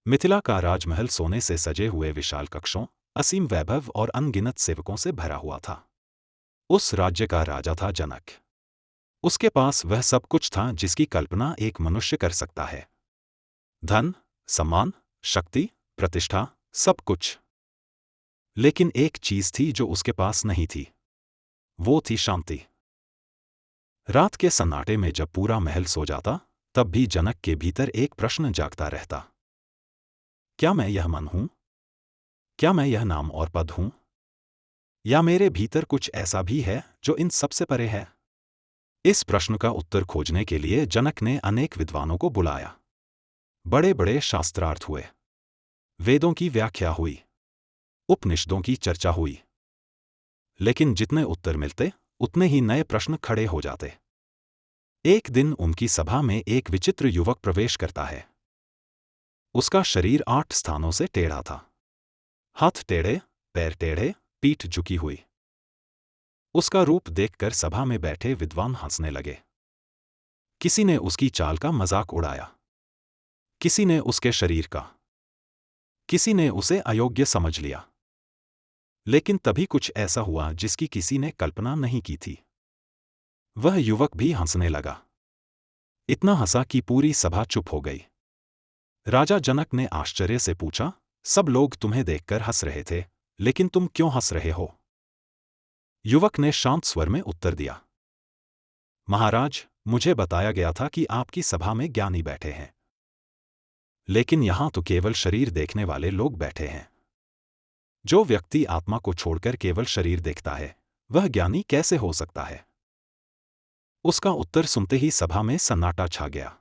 मिथिला का राजमहल सोने से सजे हुए विशाल कक्षों, असीम वैभव और अनगिनत सेवकों से भरा हुआ था। उस राज्य का राजा था जनक। उसके पास वह सब कुछ था जिसकी कल्पना एक मनुष्य कर सकता है। धन, सम्मान, शक्ति, प्रतिष्ठा, सब कुछ। लेकिन एक चीज थी जो उसके पास नहीं थी। वो थी शांति। रात के सन्नाटे में जब पूरा महल सो जाता, तब भी जनक के भीतर एक प्रश्न जागता रहता। क्या मैं यह मन हूं? क्या मैं यह नाम और पद हूं? या मेरे भीतर कुछ ऐसा भी है जो इन सबसे परे है? इस प्रश्न का उत्तर खोजने के लिए जनक ने अनेक विद्वानों को बुलाया। बड़े बड़े शास्त्रार्थ हुए, वेदों की व्याख्या हुई, उपनिषदों की चर्चा हुई। लेकिन जितने उत्तर मिलते, उतने ही नए प्रश्न खड़े हो जाते। एक दिन उनकी सभा में एक विचित्र युवक प्रवेश करता है। उसका शरीर 8 स्थानों से टेढ़ा था। हाथ टेढ़े, पैर टेढ़े, पीठ झुकी हुई। उसका रूप देखकर सभा में बैठे विद्वान हंसने लगे। किसी ने उसकी चाल का मजाक उड़ाया, किसी ने उसके शरीर का, किसी ने उसे अयोग्य समझ लिया। लेकिन तभी कुछ ऐसा हुआ जिसकी किसी ने कल्पना नहीं की थी। वह युवक भी हंसने लगा। इतना हंसा कि पूरी सभा चुप हो गई। राजा जनक ने आश्चर्य से पूछा, सब लोग तुम्हें देखकर हंस रहे थे, लेकिन तुम क्यों हंस रहे हो? युवक ने शांत स्वर में उत्तर दिया, महाराज, मुझे बताया गया था कि आपकी सभा में ज्ञानी बैठे हैं। लेकिन यहां तो केवल शरीर देखने वाले लोग बैठे हैं। जो व्यक्ति आत्मा को छोड़कर केवल शरीर देखता है, वह ज्ञानी कैसे हो सकता है? उसका उत्तर सुनते ही सभा में सन्नाटा छा गया।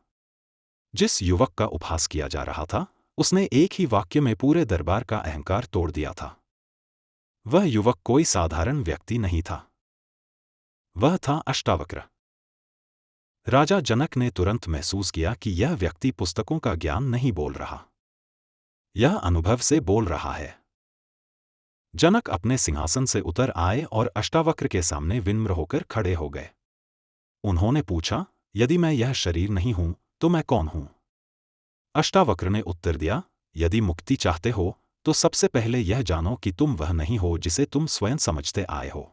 जिस युवक का उपहास किया जा रहा था, उसने एक ही वाक्य में पूरे दरबार का अहंकार तोड़ दिया था। वह युवक कोई साधारण व्यक्ति नहीं था। वह था अष्टावक्र। राजा जनक ने तुरंत महसूस किया कि यह व्यक्ति पुस्तकों का ज्ञान नहीं बोल रहा, यह अनुभव से बोल रहा है। जनक अपने सिंहासन से उतर आए और अष्टावक्र के सामने विनम्र होकर खड़े हो गए। उन्होंने पूछा, यदि मैं यह शरीर नहीं हूं, तो मैं कौन हूं? अष्टावक्र ने उत्तर दिया, यदि मुक्ति चाहते हो, तो सबसे पहले यह जानो कि तुम वह नहीं हो जिसे तुम स्वयं समझते आए हो।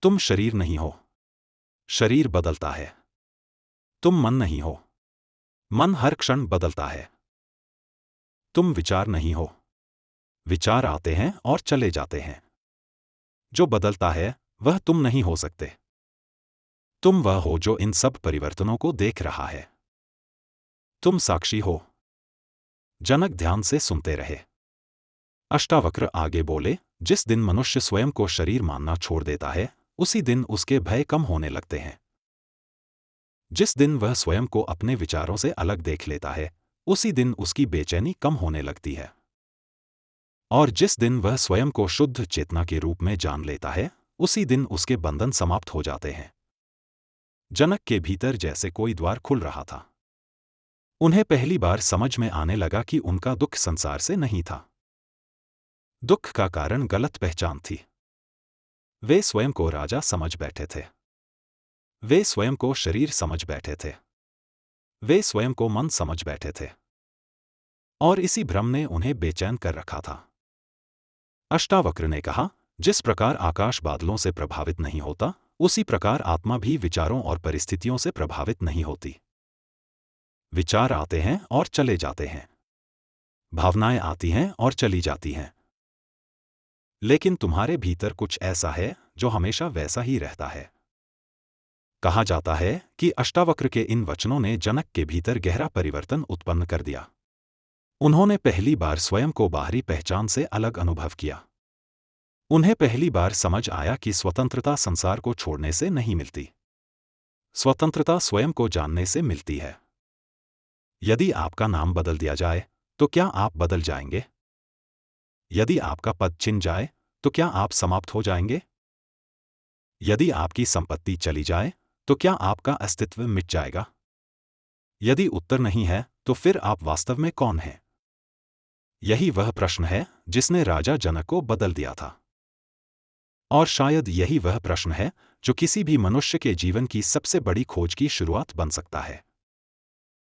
तुम शरीर नहीं हो। शरीर बदलता है। तुम मन नहीं हो। मन हर क्षण बदलता है। तुम विचार नहीं हो। विचार आते हैं और चले जाते हैं। जो बदलता है, वह तुम नहीं हो सकते। तुम वह हो जो इन सब परिवर्तनों को देख रहा है। तुम साक्षी हो। जनक ध्यान से सुनते रहे। अष्टावक्र आगे बोले, जिस दिन मनुष्य स्वयं को शरीर मानना छोड़ देता है, उसी दिन उसके भय कम होने लगते हैं। जिस दिन वह स्वयं को अपने विचारों से अलग देख लेता है, उसी दिन उसकी बेचैनी कम होने लगती है। और जिस दिन वह स्वयं को शुद्ध चेतना के रूप में जान लेता है, उसी दिन उसके बंधन समाप्त हो जाते हैं। जनक के भीतर जैसे कोई द्वार खुल रहा था। उन्हें पहली बार समझ में आने लगा कि उनका दुख संसार से नहीं था। दुख का कारण गलत पहचान थी। वे स्वयं को राजा समझ बैठे थे। वे स्वयं को शरीर समझ बैठे थे। वे स्वयं को मन समझ बैठे थे। और इसी भ्रम ने उन्हें बेचैन कर रखा था। अष्टावक्र ने कहा, जिस प्रकार आकाश बादलों से प्रभावित नहीं होता, उसी प्रकार आत्मा भी विचारों और परिस्थितियों से प्रभावित नहीं होती। विचार आते हैं और चले जाते हैं। भावनाएं आती हैं और चली जाती हैं। लेकिन तुम्हारे भीतर कुछ ऐसा है जो हमेशा वैसा ही रहता है। कहा जाता है कि अष्टावक्र के इन वचनों ने जनक के भीतर गहरा परिवर्तन उत्पन्न कर दिया। उन्होंने पहली बार स्वयं को बाहरी पहचान से अलग अनुभव किया। उन्हें पहली बार समझ आया कि स्वतंत्रता संसार को छोड़ने से नहीं मिलती। स्वतंत्रता स्वयं को जानने से मिलती है। यदि आपका नाम बदल दिया जाए, तो क्या आप बदल जाएंगे? यदि आपका पद छिन जाए, तो क्या आप समाप्त हो जाएंगे? यदि आपकी संपत्ति चली जाए, तो क्या आपका अस्तित्व मिट जाएगा? यदि उत्तर नहीं है, तो फिर आप वास्तव में कौन हैं? यही वह प्रश्न है जिसने राजा जनक को बदल दिया था। और शायद यही वह प्रश्न है जो किसी भी मनुष्य के जीवन की सबसे बड़ी खोज की शुरुआत बन सकता है।